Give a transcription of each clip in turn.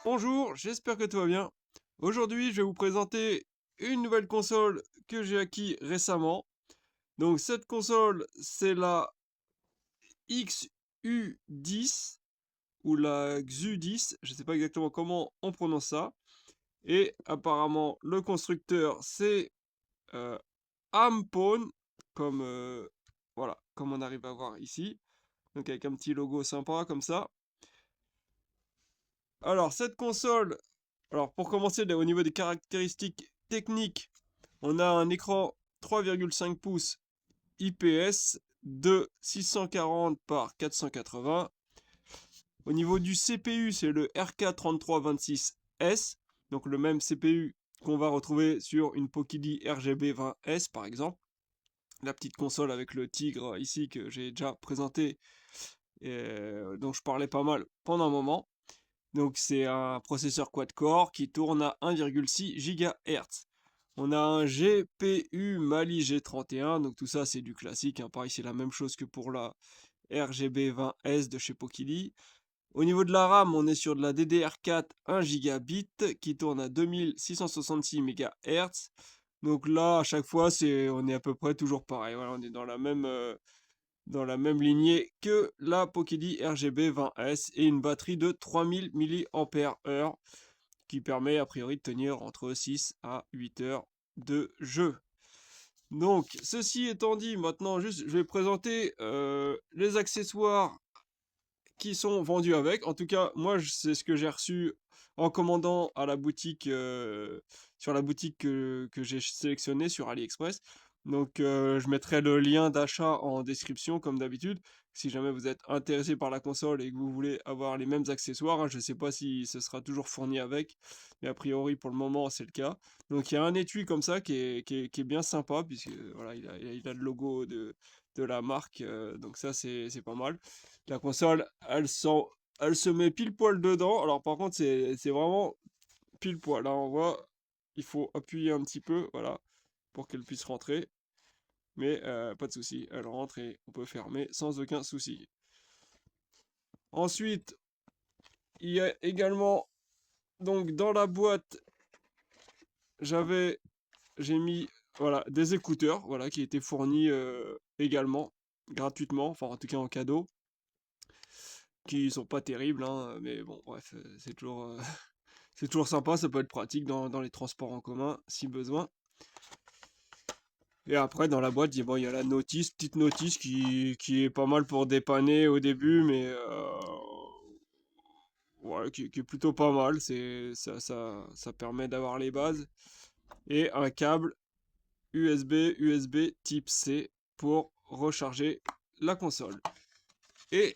Bonjour, j'espère que tout va bien. Aujourd'hui, je vais vous présenter une nouvelle console que j'ai acquis récemment. Donc cette console, c'est la XU10 ou la XU10, je ne sais pas exactement comment on prononce ça. Et apparemment, le constructeur, c'est euh, Ampone, comme voilà, comme on arrive à voir ici. Donc avec un petit logo sympa comme ça. Alors cette console, alors pour commencer, au niveau des caractéristiques techniques, on a un écran 3,5 pouces IPS de 640 par 480. Au niveau du CPU, c'est le RK3326S, donc le même CPU qu'on va retrouver sur une Pokédi RGB 20S par exemple. La petite console avec le tigre ici que j'ai déjà présenté, dont je parlais pas mal pendant un moment. Donc c'est un processeur quad-core qui tourne à 1,6 GHz. On a un GPU Mali G31, donc tout ça c'est du classique, hein. Pareil c'est la même chose que pour la RGB 20S de chez Pokili. Au niveau de la RAM, on est sur de la DDR4 1 Gb qui tourne à 2666 MHz. Donc là, à chaque fois, on est à peu près toujours pareil. Voilà, on est dans la même lignée que la Pokidi RGB 20S et une batterie de 3000 mAh qui permet a priori de tenir entre 6 à 8 heures de jeu. Donc, ceci étant dit, maintenant, juste, je vais présenter les accessoires qui sont vendus avec. En tout cas, moi, c'est ce que j'ai reçu en commandant à la boutique, sur la boutique que j'ai sélectionnée sur AliExpress. Donc, je mettrai le lien d'achat en description, comme d'habitude. Si jamais vous êtes intéressé par la console et que vous voulez avoir les mêmes accessoires, hein, je ne sais pas si ce sera toujours fourni avec, mais a priori, pour le moment, c'est le cas. Donc, il y a un étui comme ça qui est bien sympa, puisque voilà, il a le logo de la marque, donc ça, c'est pas mal. La console, elle se met pile poil dedans. Alors par contre, c'est vraiment pile poil. Là, on voit, il faut appuyer un petit peu, voilà, pour qu'elle puisse rentrer. Mais pas de souci, elle rentre et on peut fermer sans aucun souci. Ensuite, il y a également, donc dans la boîte, j'avais, j'ai mis, voilà, des écouteurs, voilà, qui étaient fournis également, gratuitement, enfin en tout cas en cadeau, qui sont pas terribles, hein, mais bon, bref, c'est toujours, c'est toujours sympa, ça peut être pratique dans les transports en commun si besoin. Et après, dans la boîte, bon, il y a la notice, petite notice qui est pas mal pour dépanner au début, mais ouais, qui est plutôt pas mal. Ça permet d'avoir les bases. Et un câble USB type C pour recharger la console. Et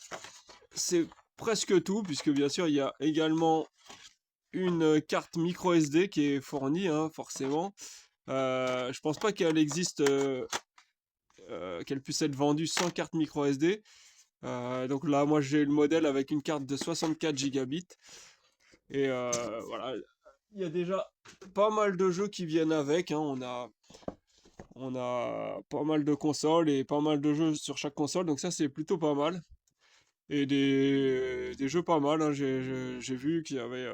c'est presque tout, puisque bien sûr, il y a également une carte micro SD qui est fournie, hein, forcément. Je pense pas qu'elle existe, qu'elle puisse être vendue sans carte micro SD. Donc là, moi j'ai le modèle avec une carte de 64 gigabits. Et voilà, il y a déjà pas mal de jeux qui viennent avec, hein. On a pas mal de consoles et pas mal de jeux sur chaque console, donc ça c'est plutôt pas mal. Et des jeux pas mal, hein. J'ai vu qu'il y avait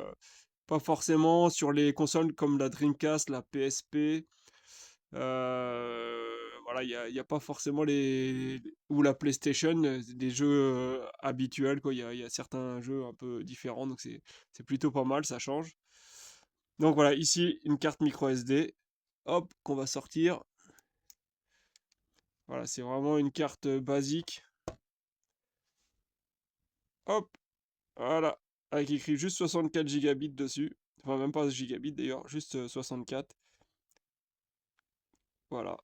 pas forcément sur les consoles comme la Dreamcast, la PSP. Voilà, il y a pas forcément ou la PlayStation, des jeux habituels, quoi. Il y a certains jeux un peu différents, donc c'est plutôt pas mal, ça change. Donc voilà, ici, une carte micro SD, hop, qu'on va sortir. Voilà, c'est vraiment une carte basique. Hop, voilà, avec écrit juste 64 gigabits dessus. Enfin, même pas gigabits d'ailleurs, juste 64. Voilà.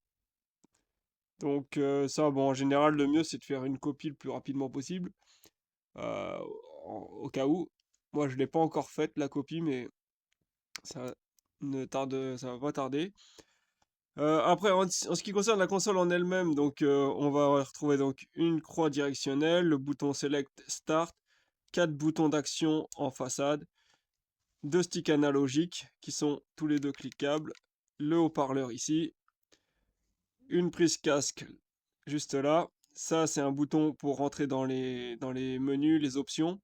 Donc ça, bon, en général, le mieux, c'est de faire une copie le plus rapidement possible. euh, au cas où. Moi, je l'ai pas encore faite la copie, mais ça ça va pas tarder. Après, en ce qui concerne la console en elle-même, donc on va retrouver donc une croix directionnelle, le bouton Select Start, quatre boutons d'action en façade, deux sticks analogiques qui sont tous les deux cliquables, le haut-parleur ici, une prise casque juste là. Ça, c'est un bouton pour rentrer dans les menus, les options.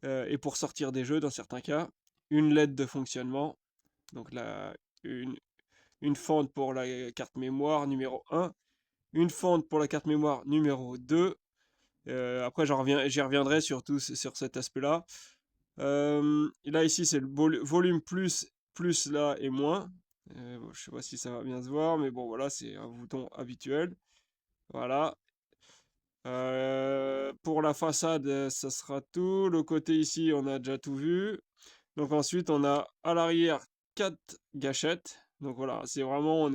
et pour sortir des jeux dans certains cas, une LED de fonctionnement, donc une, une fente pour la carte mémoire numéro 1, une fente pour la carte mémoire numéro 2. Après, j'y reviendrai sur cet aspect-là. Là, ici, c'est le volume plus là et moins. Bon, je sais pas si ça va bien se voir, mais bon, voilà, c'est un bouton habituel. Voilà. Pour la façade, ça sera tout. Le côté ici, on a déjà tout vu. Donc ensuite, on a à l'arrière 4 gâchettes. Donc voilà, c'est vraiment,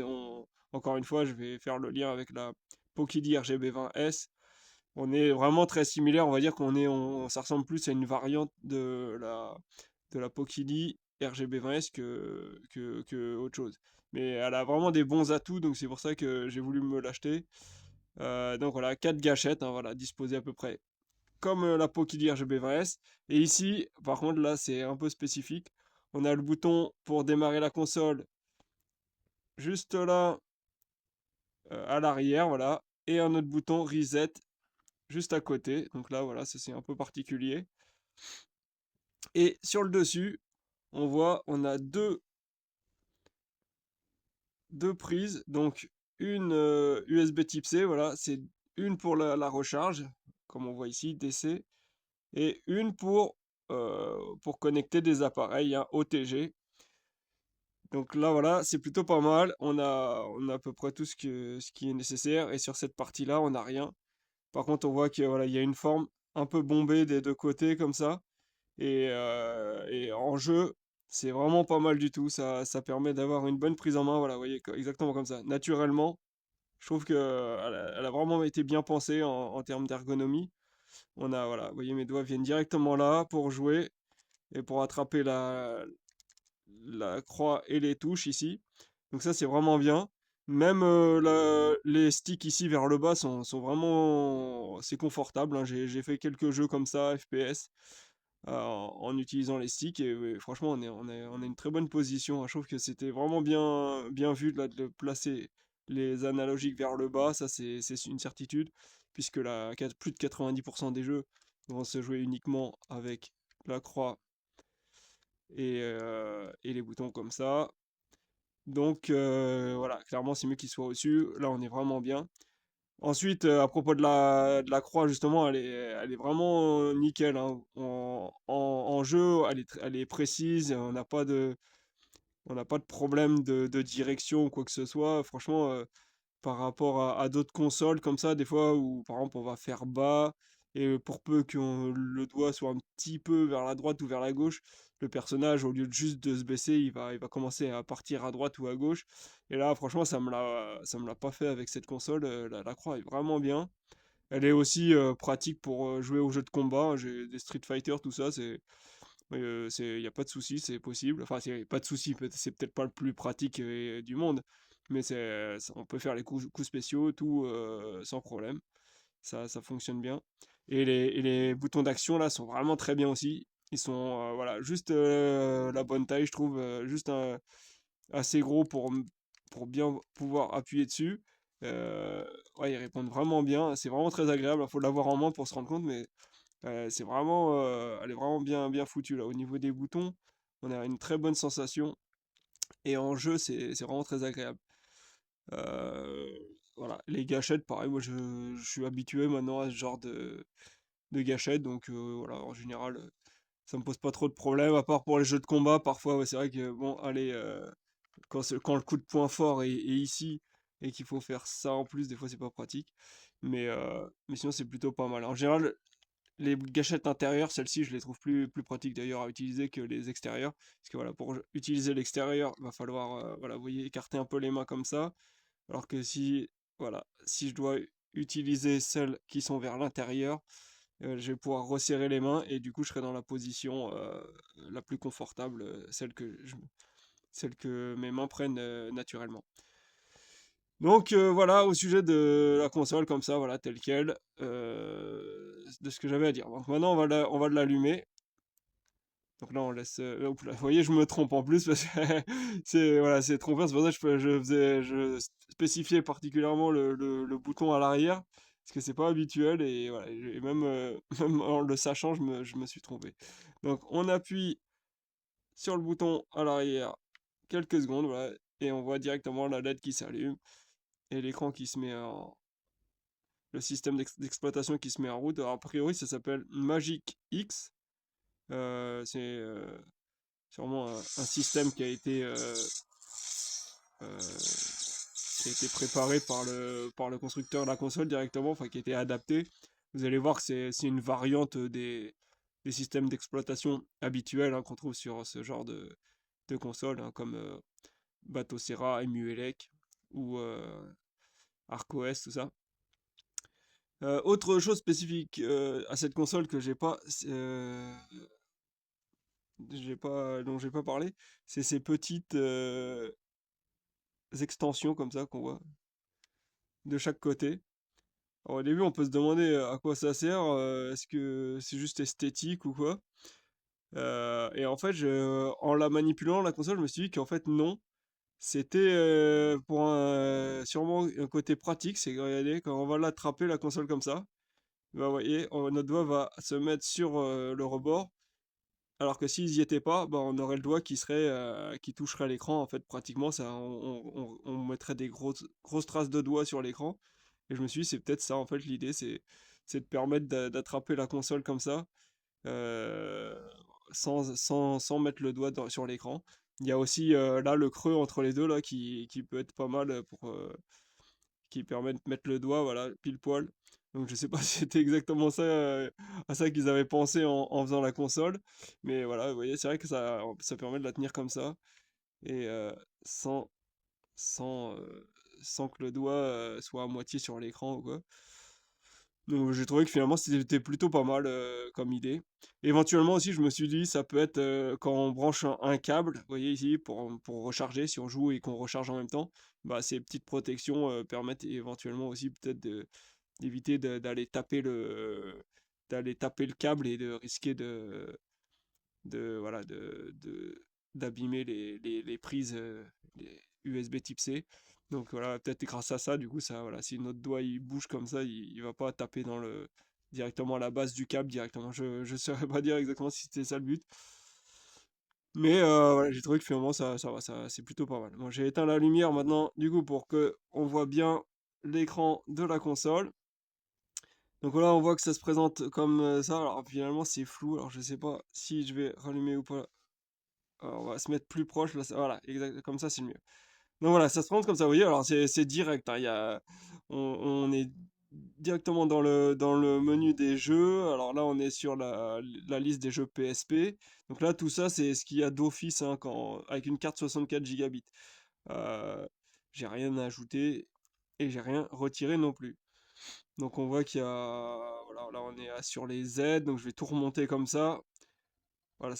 encore une fois, je vais faire le lien avec la Pokédi RGB20S. On est vraiment très similaire, on va dire ça ressemble plus à une variante de la Pokédi RGB20S que autre chose. Mais elle a vraiment des bons atouts, donc c'est pour ça que j'ai voulu me l'acheter. Donc voilà, 4 gâchettes, hein, voilà, disposées à peu près comme la Pokédi RGB20S. Et ici, par contre, là, c'est un peu spécifique. On a le bouton pour démarrer la console juste là, à l'arrière, voilà. Et un autre bouton reset juste à côté. Donc là, voilà, ça c'est un peu particulier. Et sur le dessus, on a deux prises. Donc une USB type C, voilà, c'est une pour la recharge, comme on voit ici, DC, et une pour connecter des appareils, hein, OTG. Donc là, voilà, c'est plutôt pas mal. On a à peu près tout ce qui est nécessaire. Et sur cette partie-là, on n'a rien. Par contre, on voit qu'il voilà, il y a une forme un peu bombée des deux côtés, comme ça. Et en jeu, c'est vraiment pas mal du tout. Ça permet d'avoir une bonne prise en main. Voilà, vous voyez, exactement comme ça. Naturellement, je trouve elle a vraiment été bien pensée en termes d'ergonomie. Voilà, vous voyez, mes doigts viennent directement là pour jouer et pour attraper la croix et les touches ici. Donc ça, c'est vraiment bien. Même les sticks ici vers le bas sont vraiment... C'est confortable, hein. J'ai fait quelques jeux comme ça, FPS, en utilisant les sticks. Et ouais, franchement, on a une très bonne position, hein. Je trouve que c'était vraiment bien vu là, de placer les analogiques vers le bas. Ça, c'est une certitude, puisque plus de 90% des jeux vont se jouer uniquement avec la croix et les boutons comme ça. Donc voilà, clairement c'est mieux qu'il soit au-dessus. Là on est vraiment bien. Ensuite, à propos de la croix, justement, elle est vraiment nickel, hein. En jeu, elle est précise, on n'a pas de problème de direction ou quoi que ce soit. Franchement, par rapport à d'autres consoles comme ça, des fois où par exemple on va faire bas, et pour peu que le doigt soit un petit peu vers la droite ou vers la gauche, le personnage, au lieu de juste de se baisser, il va commencer à partir à droite ou à gauche. Et là, franchement, ça me l'a pas fait avec cette console. La croix est vraiment bien. Elle est aussi pratique pour jouer aux jeux de combat, hein. J'ai des Street Fighter, tout ça, il n'y a pas de souci, c'est possible. Enfin, c'est pas de souci, c'est peut-être pas le plus pratique du monde, mais on peut faire les coups spéciaux, tout sans problème. Ça fonctionne bien. Et les boutons d'action là sont vraiment très bien aussi. Ils sont voilà, juste la bonne taille, je trouve, juste assez gros pour bien pouvoir appuyer dessus. Ouais, ils répondent vraiment bien. C'est vraiment très agréable. Il faut l'avoir en main pour se rendre compte, mais elle est vraiment bien foutue là. Au niveau des boutons, on a une très bonne sensation. Et en jeu, c'est vraiment très agréable. Euh, voilà. Les gâchettes, pareil, moi je suis habitué maintenant à ce genre de gâchettes. Donc voilà, en général, ça me pose pas trop de problèmes. À part pour les jeux de combat, parfois, ouais, c'est vrai que bon, allez, quand le coup de poing fort est ici et qu'il faut faire ça en plus, des fois c'est pas pratique. Mais sinon, c'est plutôt pas mal. En général, les gâchettes intérieures, celles-ci, je les trouve plus pratiques d'ailleurs à utiliser que les extérieures. Parce que voilà, pour utiliser l'extérieur, il va falloir, voilà, vous voyez, écarter un peu les mains comme ça. Alors que voilà, si je dois utiliser celles qui sont vers l'intérieur, je vais pouvoir resserrer les mains et du coup, je serai dans la position la plus confortable, celle que mes mains prennent naturellement. Donc voilà, au sujet de la console, comme ça, voilà, telle quelle, de ce que j'avais à dire. Donc maintenant, on va l'allumer. Donc là, on laisse. Oups là, vous voyez, je me trompe en plus parce que voilà, c'est trompeur. C'est pour ça que je spécifiais particulièrement le bouton à l'arrière. parce que c'est pas habituel et voilà, et même, même en le sachant, je me suis trompé. Donc on appuie sur le bouton à l'arrière quelques secondes, voilà, et on voit directement la LED qui s'allume et l'écran qui se met en le système d'exploitation qui se met en route. Alors, a priori, ça s'appelle Magic X. C'est sûrement un système euh, qui a été préparé par le constructeur de la console directement, enfin qui a été adapté. Vous allez voir que c'est une variante des systèmes d'exploitation habituels, hein, qu'on trouve sur ce genre de console, hein, comme Batocera, Emuelec ou ArcOS, tout ça. Autre chose spécifique à cette console que dont j'ai pas parlé, c'est ces petites extensions comme ça qu'on voit de chaque côté. Alors, au début, on peut se demander à quoi ça sert, est-ce que c'est juste esthétique ou quoi? Et en fait, en la manipulant, la console, je me suis dit qu'en fait, non. C'était pour sûrement un côté pratique, c'est que regardez, quand on va l'attraper, la console comme ça, bah, vous voyez, notre doigt va se mettre sur le rebord, alors que s'ils y étaient pas, bah, on aurait le doigt qui toucherait l'écran, en fait, pratiquement, ça, on mettrait des grosses traces de doigts sur l'écran. Et je me suis dit, c'est peut-être ça, en fait, l'idée, c'est de permettre d'attraper la console comme ça, euh, sans mettre le doigt sur l'écran. Il y a aussi là le creux entre les deux là qui peut être pas mal qui permet de mettre le doigt, voilà, pile poil. Donc je sais pas si c'était exactement ça, à ça qu'ils avaient pensé en faisant la console, mais voilà, vous voyez, c'est vrai que ça permet de la tenir comme ça et sans sans sans que le doigt soit à moitié sur l'écran ou quoi. Donc j'ai trouvé que finalement c'était plutôt pas mal comme idée. Éventuellement aussi je me suis dit ça peut être quand on branche un câble, vous voyez ici, pour recharger, si on joue et qu'on recharge en même temps, bah ces petites protections permettent éventuellement aussi peut-être d'éviter d'aller taper le câble et de risquer voilà d'abîmer les prises les USB type C. Donc voilà, peut-être grâce à ça, du coup, ça, voilà, si notre doigt il bouge comme ça, il va pas taper directement à la base du câble directement. Je saurais pas dire exactement si c'était ça le but. Mais voilà, j'ai trouvé que finalement ça va, c'est plutôt pas mal. Bon, j'ai éteint la lumière maintenant, du coup, pour que on voit bien l'écran de la console. Donc voilà, on voit que ça se présente comme ça. Alors finalement, c'est flou. Alors je sais pas si je vais rallumer ou pas. Alors, on va se mettre plus proche. Là, voilà, exact, comme ça, c'est le mieux. Donc voilà, ça se présente comme ça, vous voyez, alors c'est direct, hein, on est directement dans le menu des jeux, alors là on est sur la liste des jeux PSP, donc là tout ça c'est ce qu'il y a d'office, hein, avec une carte 64 gigabits. Euh, j'ai rien ajouté et j'ai rien retiré non plus. Donc on voit qu'il y a, voilà, là on est sur les Z, donc je vais tout remonter comme ça. Voilà,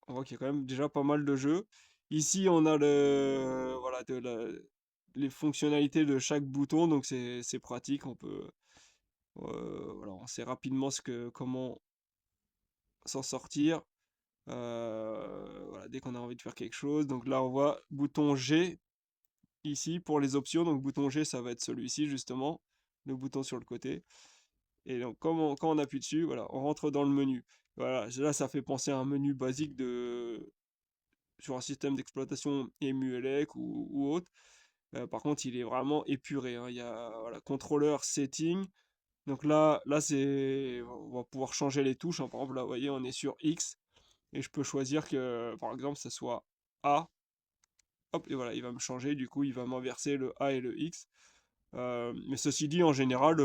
on voit qu'il y a quand même déjà pas mal de jeux. Ici, on a voilà, les fonctionnalités de chaque bouton, donc c'est pratique. Voilà, on sait rapidement comment s'en sortir. Voilà, dès qu'on a envie de faire quelque chose. Donc là, on voit bouton G ici pour les options. Donc bouton G, ça va être celui-ci justement, le bouton sur le côté. Et donc, quand on appuie dessus, voilà, on rentre dans le menu. Voilà, là, ça fait penser à un menu basique sur un système d'exploitation Emuelec ou autre. Par contre, il est vraiment épuré, hein. Il y a voilà, contrôleur setting. Donc là on va pouvoir changer les touches, hein. Par exemple, là, vous voyez, on est sur X et je peux choisir que, par exemple, ça soit A. Hop, et voilà, il va me changer. Du coup, il va m'inverser le A et le X. Mais ceci dit, en général,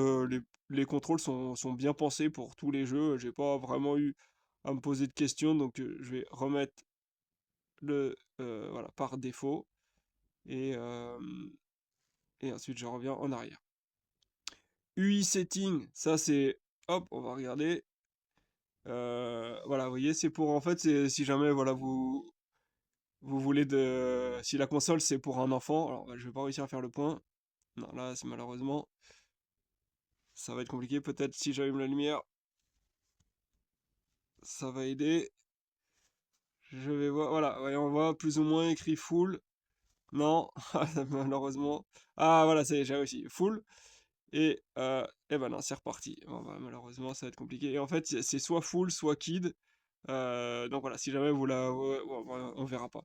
les contrôles sont bien pensés pour tous les jeux. J'ai pas vraiment eu à me poser de questions, donc je vais remettre voilà, par défaut. Et, et ensuite, je reviens en arrière. UI setting, ça c'est... Hop, on va regarder. Voilà, vous voyez, c'est pour... En fait, c'est si jamais, voilà, vous voulez de... Si la console, c'est pour un enfant, alors bah, je vais pas réussir à faire le point. Non, là, c'est malheureusement... Ça va être compliqué. Peut-être si j'allume la lumière, ça va aider. Je vais voir... Voilà, ouais, on voit plus ou moins écrit full. Non, malheureusement. Ah, voilà, ça y est, j'ai réussi. Full. et ben non, c'est reparti. Bon, bah, malheureusement, ça va être compliqué. Et en fait, c'est soit full, soit kid. Donc voilà, si jamais vous la... ouais, ouais, ouais, on verra pas.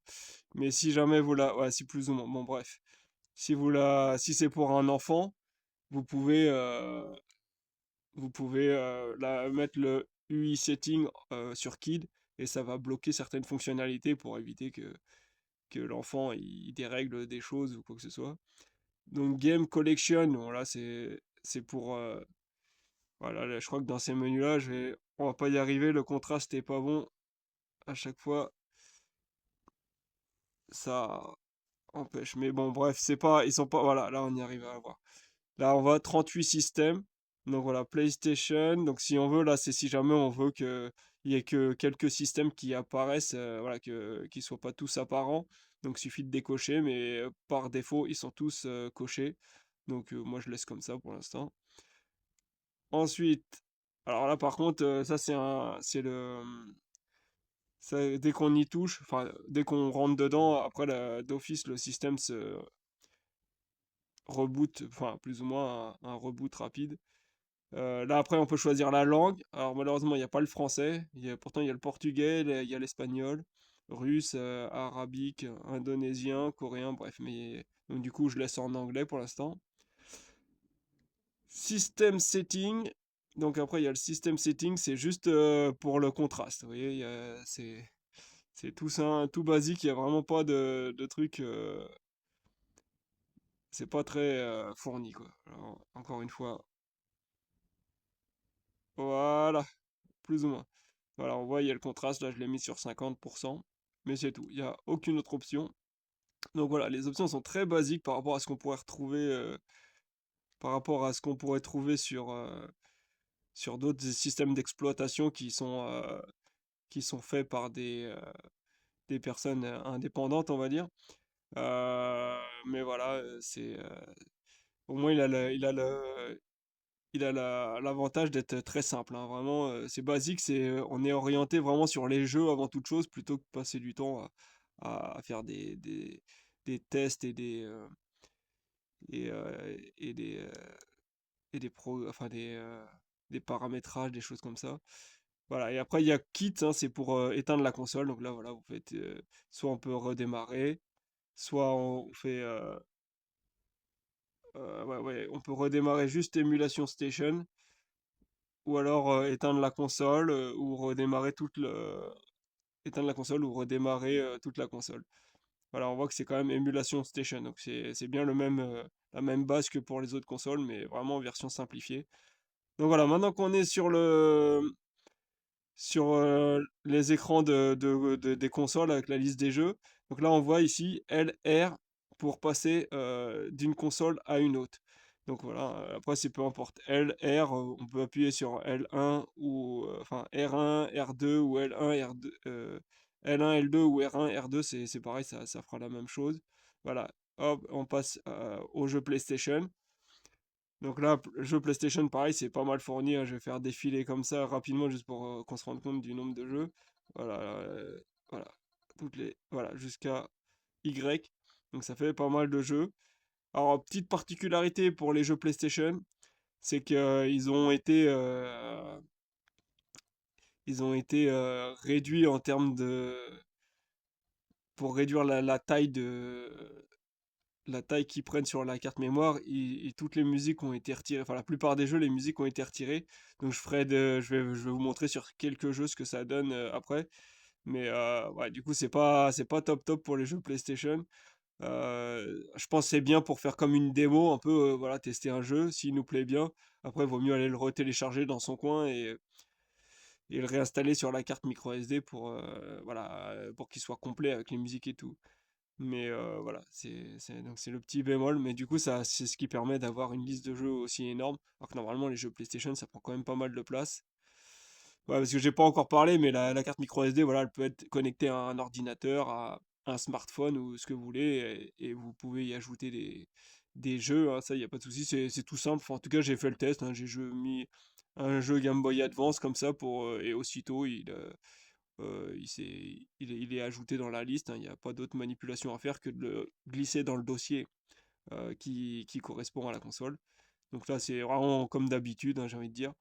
Mais si jamais vous la... Ouais, si plus ou moins. Bon, bref. Si c'est pour un enfant, vous pouvez, mettre le UI setting sur kid et ça va bloquer certaines fonctionnalités pour éviter que l'enfant il dérègle des choses ou quoi que ce soit. Donc Game Collection, voilà, c'est pour voilà, là, je crois que dans ces menus-là, on va pas y arriver, le contraste est pas bon. À chaque fois, ça empêche. Mais bon, bref, c'est pas, ils sont pas, voilà, là on y arrive à voir. Là, on va 38 systèmes. Donc voilà, PlayStation. Donc si on veut, là, c'est si jamais on veut il y ait que quelques systèmes qui apparaissent, voilà, qu'ils soient pas tous apparents. Donc il suffit de décocher, mais par défaut, ils sont tous cochés. Donc moi, je laisse comme ça pour l'instant. Ensuite, alors là, par contre, ça c'est dès qu'on y touche, enfin, dès qu'on rentre dedans, après d'office, le système se reboot, enfin, plus ou moins un reboot rapide. Là, après, on peut choisir la langue. Alors, malheureusement, il n'y a pas le français. Pourtant, il y a le portugais, il y a l'espagnol, russe, arabique, indonésien, coréen, bref. Mais donc, du coup, je laisse en anglais pour l'instant. System setting. Donc, après, il y a le system setting, c'est juste pour le contraste. Vous voyez, c'est tout ça, tout basique. Il n'y a vraiment pas de truc. C'est pas très fourni, quoi. Alors, encore une fois, voilà, plus ou moins. Voilà, on voit, il y a le contraste, là je l'ai mis sur 50%, mais c'est tout, il n'y a aucune autre option. Donc voilà, les options sont très basiques par rapport à ce qu'on pourrait retrouver, sur d'autres systèmes d'exploitation qui sont faits par des personnes indépendantes, on va dire. Mais voilà, au moins l'avantage d'être très simple, hein. Vraiment, c'est basique, on est orienté vraiment sur les jeux avant toute chose, plutôt que de passer du temps à faire des tests et des paramétrages, des choses comme ça. Voilà, et après il y a Kit, hein, c'est pour éteindre la console. Donc là, voilà, soit on peut redémarrer, soit on fait, ouais, ouais, on peut redémarrer juste Emulation Station. Ou alors éteindre la console ou redémarrer éteindre la console ou redémarrer toute la console. Voilà, on voit que c'est quand même Emulation Station, donc c'est bien la même base que pour les autres consoles, mais vraiment en version simplifiée. Donc voilà, maintenant qu'on est sur les écrans des consoles avec la liste des jeux, donc là on voit ici LR pour passer d'une console à une autre. Donc voilà, après c'est peu importe. L, R, on peut appuyer sur L1 ou enfin R1, R2 ou L1, R2, L1, L2 ou R1, R2, c'est pareil, ça fera la même chose. Voilà, hop, on passe au jeu PlayStation. Donc là, jeu PlayStation, pareil, c'est pas mal fourni, hein. Je vais faire défiler comme ça rapidement juste pour qu'on se rende compte du nombre de jeux. Voilà, voilà, voilà, jusqu'à Y. Donc ça fait pas mal de jeux. Alors, petite particularité pour les jeux PlayStation, c'est ils ont été réduits en termes pour réduire la taille qu'ils prennent sur la carte mémoire, et toutes les musiques ont été retirées. Enfin, la plupart des jeux, les musiques ont été retirées. Donc, je vais vous montrer sur quelques jeux ce que ça donne après. Mais ouais, du coup, c'est pas top top pour les jeux PlayStation. Je pense que c'est bien pour faire comme une démo, un peu, voilà, tester un jeu, s'il nous plaît bien. Après, il vaut mieux aller le retélécharger dans son coin et le réinstaller sur la carte micro SD voilà, pour qu'il soit complet avec les musiques et tout. Mais voilà, donc c'est le petit bémol, mais du coup, c'est ce qui permet d'avoir une liste de jeux aussi énorme. Alors que normalement, les jeux PlayStation, ça prend quand même pas mal de place. Ouais, parce que j'ai pas encore parlé, mais la carte micro SD, voilà, elle peut être connectée à un ordinateur, à un smartphone ou ce que vous voulez, et vous pouvez y ajouter des jeux, hein, ça, il n'y a pas de souci, c'est tout simple. Enfin, en tout cas, j'ai fait le test, hein, mis un jeu Game Boy Advance comme ça, et aussitôt, il est ajouté dans la liste, hein. Il n'y a pas d'autre manipulation à faire que de le glisser dans le dossier qui correspond à la console. Donc là, c'est vraiment comme d'habitude, hein, j'ai envie de dire.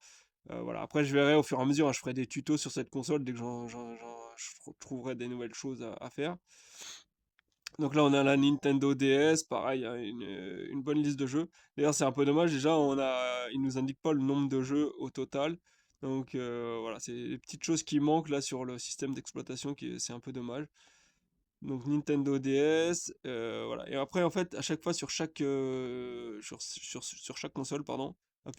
Voilà. Après, je verrai au fur et à mesure, hein, je ferai des tutos sur cette console dès que je trouverai des nouvelles choses à faire. Donc là, on a la Nintendo DS, pareil, hein, une bonne liste de jeux. D'ailleurs, c'est un peu dommage, déjà, ils nous indiquent pas le nombre de jeux au total. Donc voilà, c'est des petites choses qui manquent là sur le système d'exploitation, c'est un peu dommage. Donc Nintendo DS, voilà. Et après, en fait, à chaque fois sur chaque console, pardon,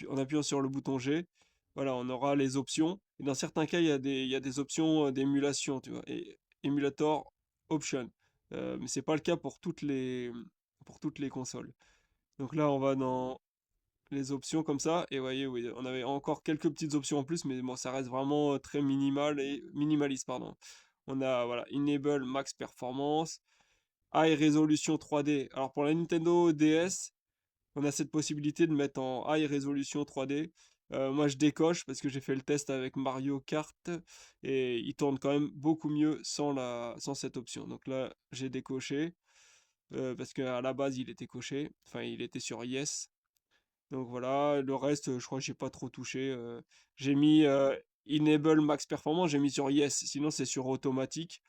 en appuyant sur le bouton G, voilà, on aura les options. Et dans certains cas, il y a des options d'émulation, tu vois, et Emulator Option. Mais c'est pas le cas pour toutes les consoles. Donc là, on va dans les options comme ça, et vous voyez, oui, on avait encore quelques petites options en plus, mais bon, ça reste vraiment très minimaliste, pardon. On a, voilà, Enable Max Performance, High Resolution 3D. Alors pour la Nintendo DS, on a cette possibilité de mettre en High Resolution 3D. Moi, je décoche parce que j'ai fait le test avec Mario Kart et il tourne quand même beaucoup mieux sans cette option. Donc là, j'ai décoché parce qu'à la base, il était coché. Enfin, il était sur Yes. Donc voilà, le reste, je crois que j'ai pas trop touché. J'ai mis Enable Max Performance, j'ai mis sur Yes. Sinon, c'est sur automatique.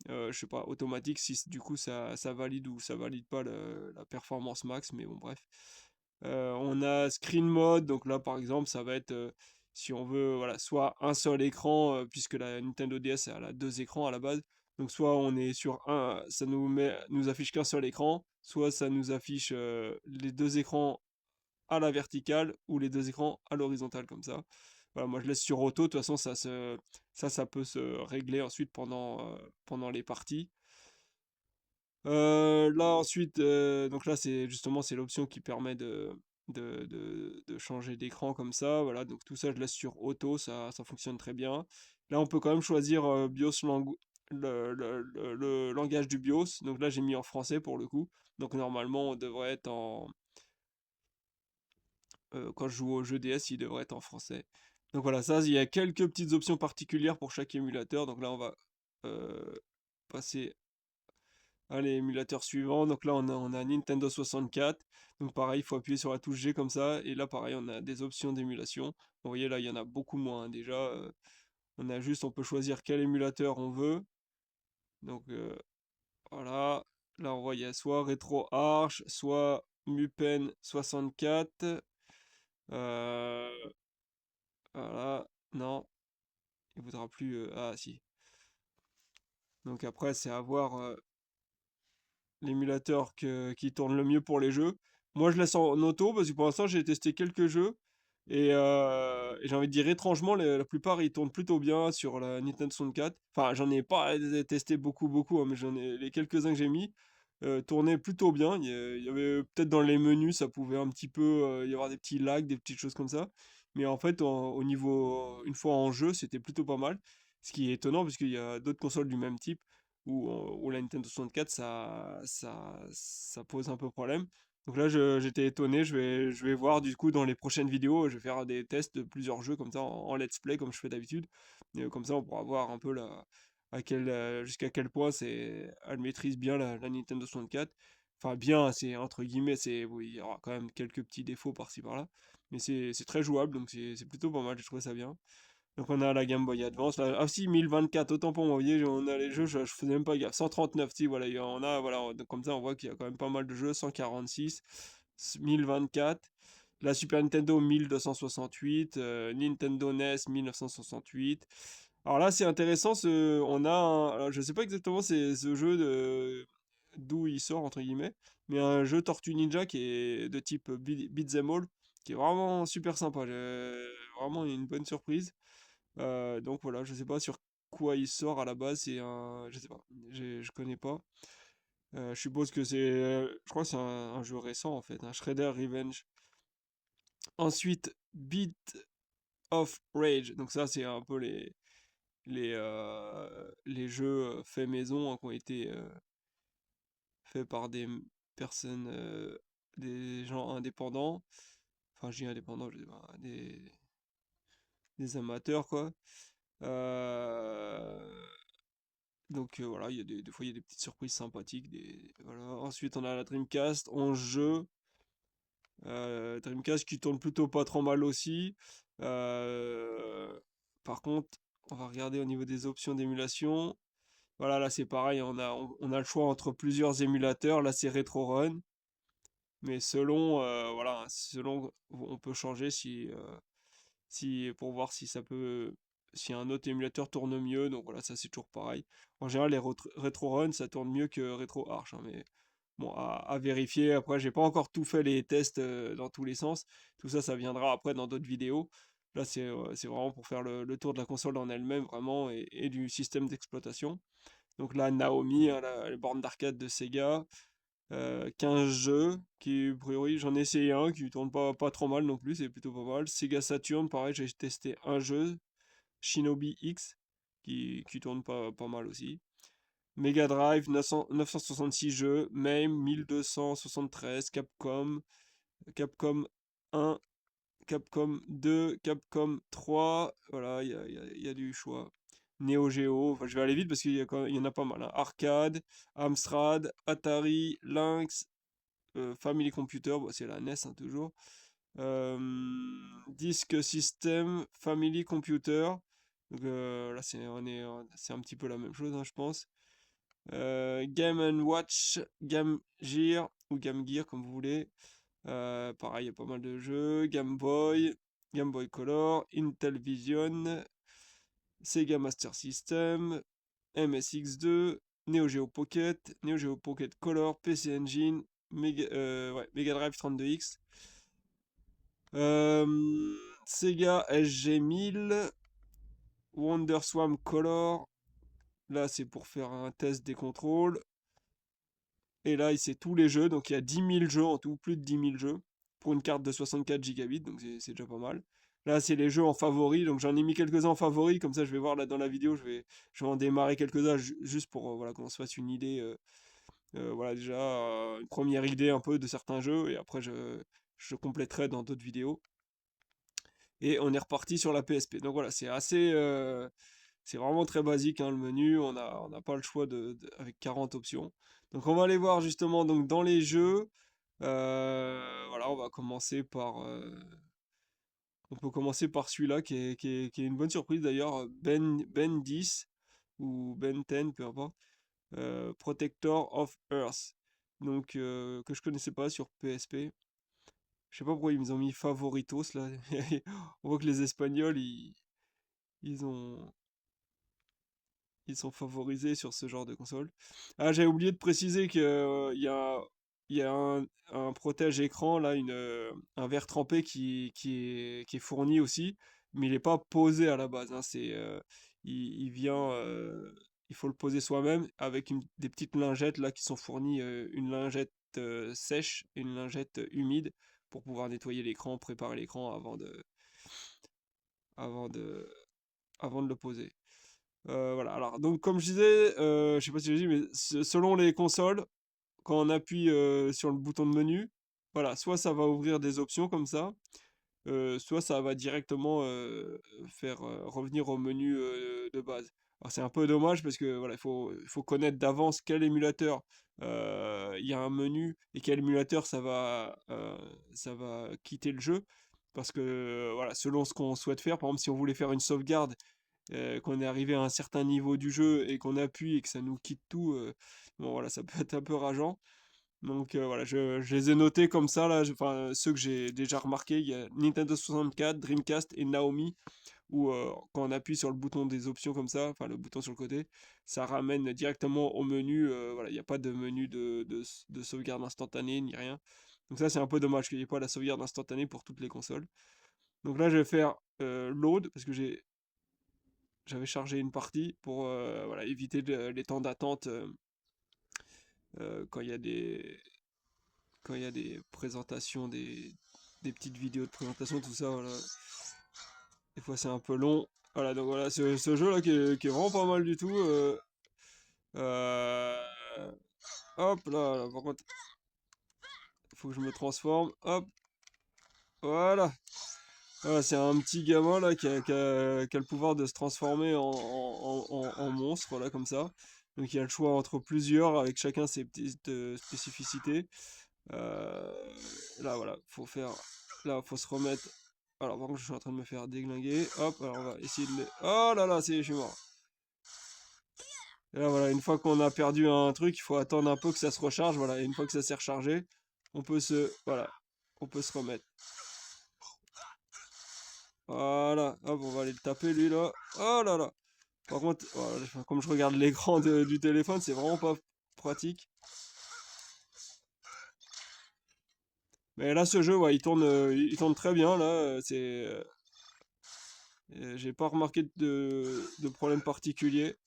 Je sais pas, automatique, si du coup ça valide ou ça valide pas la performance max, mais bon, bref. On a Screen Mode, donc là par exemple, ça va être si on veut, voilà, soit un seul écran, puisque la Nintendo DS elle a deux écrans à la base. Donc soit on est sur ça nous affiche qu'un seul écran, soit ça nous affiche les deux écrans à la verticale ou les deux écrans à l'horizontale comme ça. Voilà, moi je laisse sur auto, de toute façon ça peut se régler ensuite pendant les parties. Là ensuite, donc là c'est l'option qui permet de changer d'écran comme ça. Voilà, donc tout ça je laisse sur auto, ça fonctionne très bien. Là on peut quand même choisir le langage du BIOS. Donc là j'ai mis en français pour le coup. Donc normalement on devrait être quand je joue au jeu DS, il devrait être en français. Donc voilà, ça, il y a quelques petites options particulières pour chaque émulateur. Donc là, on va euh, passer à l'émulateur suivant. Donc là, on a Nintendo 64. Donc pareil, il faut appuyer sur la touche G comme ça. Et là, pareil, on a des options d'émulation. Vous voyez, là, il y en a beaucoup moins, hein. Déjà, on peut choisir quel émulateur on veut. Donc voilà. Là, on voit, il y a soit RetroArch, soit Mupen 64. Euh, voilà. Non. Il voudra plus. Ah, si. Donc après, c'est à voir l'émulateur qui tourne le mieux pour les jeux. Moi, je laisse en auto parce que pour l'instant, j'ai testé quelques jeux. Et j'ai envie de dire, étrangement, la plupart ils tournent plutôt bien sur la Nintendo 64. Enfin, j'en ai pas testé beaucoup, hein, mais les quelques-uns que j'ai mis tournaient plutôt bien. Il y avait peut-être dans les menus, ça pouvait un petit peu y avoir des petits lags, des petites choses comme ça. Mais en fait, au niveau, une fois en jeu, c'était plutôt pas mal. Ce qui est étonnant, parce qu'il y a d'autres consoles du même type où la Nintendo 64, ça pose un peu problème. Donc là, j'étais étonné, je vais voir du coup dans les prochaines vidéos, je vais faire des tests de plusieurs jeux comme ça en let's play comme je fais d'habitude. Et comme ça, on pourra voir un peu jusqu'à quel point elle maîtrise bien la Nintendo 64. Enfin bien, c'est entre guillemets, oui, il y aura quand même quelques petits défauts par-ci par-là, mais c'est très jouable, donc c'est plutôt pas mal, j'ai trouvé ça bien. Donc on a la Game Boy Advance, là. Ah si, 1024, autant pour moi, vous voyez, on a les jeux, je faisais même pas gaffe. 139, si, voilà, voilà, donc comme ça on voit qu'il y a quand même pas mal de jeux. 146, 1024, la Super Nintendo 1268, Nintendo NES 1968. Alors là c'est intéressant, alors, je sais pas exactement ce jeu d'où il sort, entre guillemets, mais un jeu Tortue Ninja qui est de type Beat'em All, qui est vraiment super sympa, vraiment une bonne surprise. Donc voilà, je sais pas sur quoi il sort à la base, je sais pas, je connais pas. Je suppose que je crois que c'est un jeu récent en fait, un Shredder Revenge. Ensuite, Beat of Rage, donc ça c'est un peu les jeux faits maison, hein, qui ont été faits par personnes, des gens indépendants. Enfin, je dis indépendants, je sais pas, des amateurs quoi. Euh, Donc voilà, des fois il y a des petites surprises sympathiques. Voilà. Ensuite on a la Dreamcast, 11 jeux. Dreamcast qui tourne plutôt pas trop mal aussi. Euh, Par contre, on va regarder au niveau des options d'émulation. Voilà, là c'est pareil, on a le choix entre plusieurs émulateurs. Là c'est RetroRun, mais selon, voilà, selon, on peut changer si pour voir si ça peut, si un autre émulateur tourne mieux. Donc voilà, ça c'est toujours pareil. En général, les RetroRun ça tourne mieux que RetroArch, hein, mais bon, à vérifier. Après, j'ai pas encore tout fait les tests dans tous les sens. Tout ça, ça viendra après dans d'autres vidéos. Là, c'est vraiment pour faire le tour de la console en elle-même, vraiment, et du système d'exploitation. Donc là, Naomi, hein, les bornes d'arcade de Sega, 15 jeux, qui, a priori, j'en ai essayé un qui tourne pas trop mal non plus, c'est plutôt pas mal. Sega Saturn, pareil, j'ai testé un jeu, Shinobi X, qui tourne pas mal aussi. Mega Drive, 966 jeux, MAME 1273, Capcom 1, Capcom 2, Capcom 3, voilà, il y a du choix. Neo Geo, enfin je vais aller vite parce il y en a pas mal, hein. Arcade, Amstrad, Atari, Lynx, Family Computer, bon, c'est la NES hein, toujours. Euh, Disk System, Family Computer. Donc là c'est un petit peu la même chose, hein, je pense. Game Watch, Game Gear ou Game Gear comme vous voulez. Pareil, il y a pas mal de jeux. Game Boy, Game Boy Color, Intellivision, Sega Master System, MSX2, Neo Geo Pocket, Neo Geo Pocket Color, PC Engine, ouais, Mega Drive 32X, euh, Sega SG 1000, WonderSwan Color. Là, c'est pour faire un test des contrôles. Et là, c'est tous les jeux, donc il y a 10 000 jeux en tout, plus de 10 000 jeux, pour une carte de 64 gigabits, donc c'est déjà pas mal. Là, c'est les jeux en favoris, donc j'en ai mis quelques-uns en favoris, comme ça je vais voir là dans la vidéo, je vais en démarrer quelques-uns juste pour voilà, qu'on se fasse une idée, voilà déjà, une première idée un peu de certains jeux, et après je compléterai dans d'autres vidéos. Et on est reparti sur la PSP. Donc voilà, c'est vraiment très basique hein, le menu, on n'a pas le choix avec 40 options. Donc on va aller voir justement donc, dans les jeux. Voilà, on peut commencer par celui-là qui est une bonne surprise d'ailleurs, Ben 10 ou Ben 10, peu importe. Protector of Earth. Donc que je connaissais pas sur PSP. Je sais pas pourquoi ils nous ont mis favoritos là. On voit que les Espagnols ils ont ils sont favorisés sur ce genre de console. Ah, j'avais oublié de préciser que il y a un protège écran, là, un verre trempé qui est fourni aussi, mais il n'est pas posé à la base, hein, il vient, il faut le poser soi-même avec des petites lingettes là qui sont fournies, une lingette sèche et une lingette humide pour pouvoir nettoyer l'écran, préparer l'écran avant de, avant de le poser. Voilà, alors, donc comme je disais, je sais pas si j'ai dit, mais selon les consoles, quand on appuie sur le bouton de menu, voilà, soit ça va ouvrir des options comme ça, soit ça va directement faire revenir au menu de base. Alors c'est un peu dommage parce que voilà, il faut connaître d'avance quel émulateur il y a un menu et quel émulateur ça va quitter le jeu. Parce que voilà, selon ce qu'on souhaite faire, par exemple si on voulait faire une sauvegarde qu'on est arrivé à un certain niveau du jeu et qu'on appuie et que ça nous quitte tout, bon voilà, ça peut être un peu rageant. Donc voilà, je les ai notés comme ça, là, enfin ceux que j'ai déjà remarqués, il y a Nintendo 64, Dreamcast et Naomi, où quand on appuie sur le bouton des options comme ça, enfin le bouton sur le côté, ça ramène directement au menu, voilà, il n'y a pas de menu de sauvegarde instantanée ni rien. Donc ça c'est un peu dommage qu'il n'y ait pas la sauvegarde instantanée pour toutes les consoles. Donc là je vais faire load, parce que j'avais chargé une partie pour voilà, éviter les temps d'attente quand il y a quand il y a des présentations, des petites vidéos de présentation, tout ça. Voilà. Des fois c'est un peu long. Voilà, donc voilà, ce jeu là qui est vraiment pas mal du tout. Euh, Hop là, par contre, il faut que je me transforme. Hop, voilà. Voilà, c'est un petit gamin là qui a le pouvoir de se transformer en monstre, là, comme ça. Donc il y a le choix entre plusieurs, avec chacun ses petites spécificités. Euh, Là, voilà, faut faire. Là, faut se remettre. Alors, par contre, je suis en train de me faire déglinguer. Hop, alors on va essayer de les. Oh là là, je suis mort. Et là, voilà, une fois qu'on a perdu un truc, il faut attendre un peu que ça se recharge. Voilà, et une fois que ça s'est rechargé, on peut se. Voilà, on peut se remettre. Voilà, hop, on va aller le taper lui là. Oh là là. Par contre, voilà, comme je regarde l'écran du téléphone, c'est vraiment pas pratique. Mais là, ce jeu, ouais, il tourne très bien là. J'ai pas remarqué de problème particulier.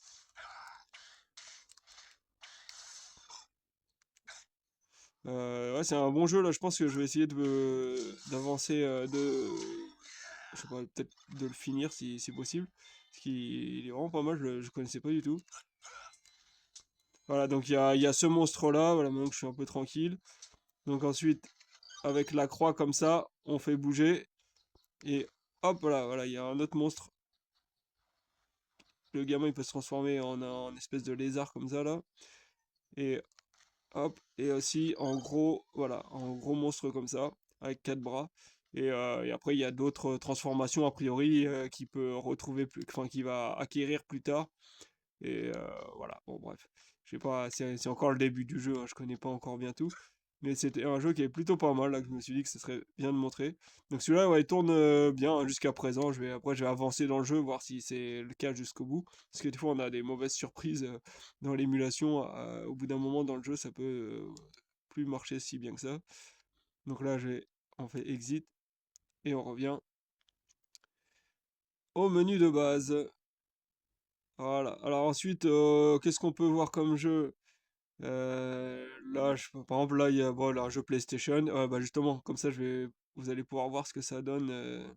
Ouais, c'est un bon jeu là. Je pense que je vais essayer d'avancer, je sais pas, peut-être de le finir si possible. Parce qu'il est vraiment pas mal. Je connaissais pas du tout. Voilà, donc il y a ce monstre là. Voilà, maintenant que je suis un peu tranquille. Donc ensuite, avec la croix comme ça, on fait bouger. Et hop là, voilà, il y a un autre monstre. Le gamin il peut se transformer en espèce de lézard comme ça là. Et hop, et aussi en gros, voilà, en gros monstre comme ça, avec quatre bras. Et après il y a d'autres transformations a priori qu'il peut retrouver plus, enfin qu'il va acquérir plus tard. Voilà, bon bref. Je sais pas, c'est encore le début du jeu, hein, je connais pas encore bien tout. Mais c'était un jeu qui est plutôt pas mal, là, que je me suis dit que ce serait bien de montrer. Donc celui-là, ouais, il tourne bien hein, jusqu'à présent. Après, je vais avancer dans le jeu, voir si c'est le cas jusqu'au bout. Parce que des fois, on a des mauvaises surprises dans l'émulation. Au bout d'un moment, dans le jeu, ça peut plus marcher si bien que ça. Donc là, on fait exit et on revient au menu de base. Voilà. Alors ensuite, qu'est-ce qu'on peut voir comme jeu? Là, par exemple, là, il y a bon, là, un jeu PlayStation. Ouais, bah justement, comme ça, vous allez pouvoir voir ce que ça donne.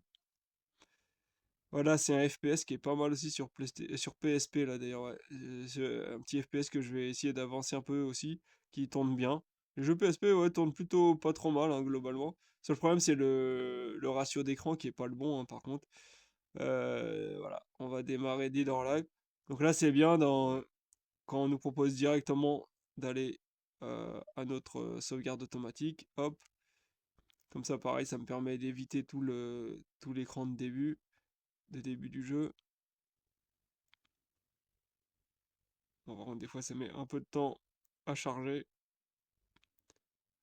Voilà, c'est un FPS qui est pas mal aussi sur PSP, là, d'ailleurs. Ouais. C'est un petit FPS que je vais essayer d'avancer un peu aussi, qui tourne bien. Les jeux PSP, ouais, tournent plutôt pas trop mal, hein, globalement. Seul problème, c'est le ratio d'écran qui est pas le bon, hein, par contre. Voilà, on va démarrer Dead or Alive. Donc là, c'est bien quand on nous propose directement d'aller à notre sauvegarde automatique, hop, comme ça pareil, ça me permet d'éviter tout l'écran de début du jeu. Bon, par contre, des fois ça met un peu de temps à charger